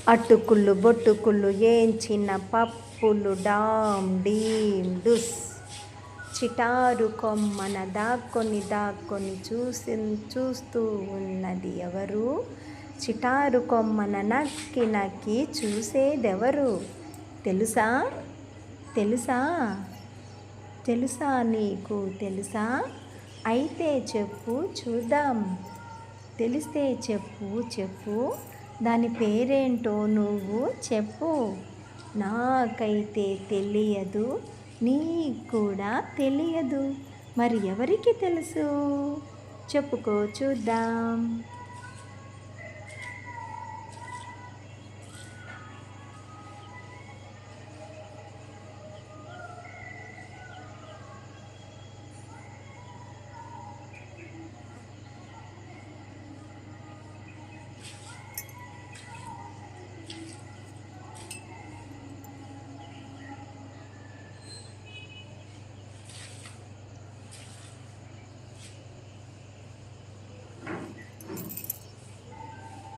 అటుకులు బొట్టుకులు ఏంచిన పప్పులు dam deem డుస్. చిటారు Kommana దాక్కొని చూస్తూ ఉన్నది ఎవరు? చిటారు కొమ్మన నక్కి నక్కి చూసేదెవరు? తెలుసా? తెలుసా? తెలుసా? నీకు తెలుసా? అయితే చెప్పు చూద్దాం. తెలిస్తే చెప్పు. దాని పేరేంటో నువ్వు చెప్పు. నాకైతే తెలియదు, నీకు కూడా తెలియదు. మరి ఎవరికి తెలుసు? చెప్పుకో చూద్దాం.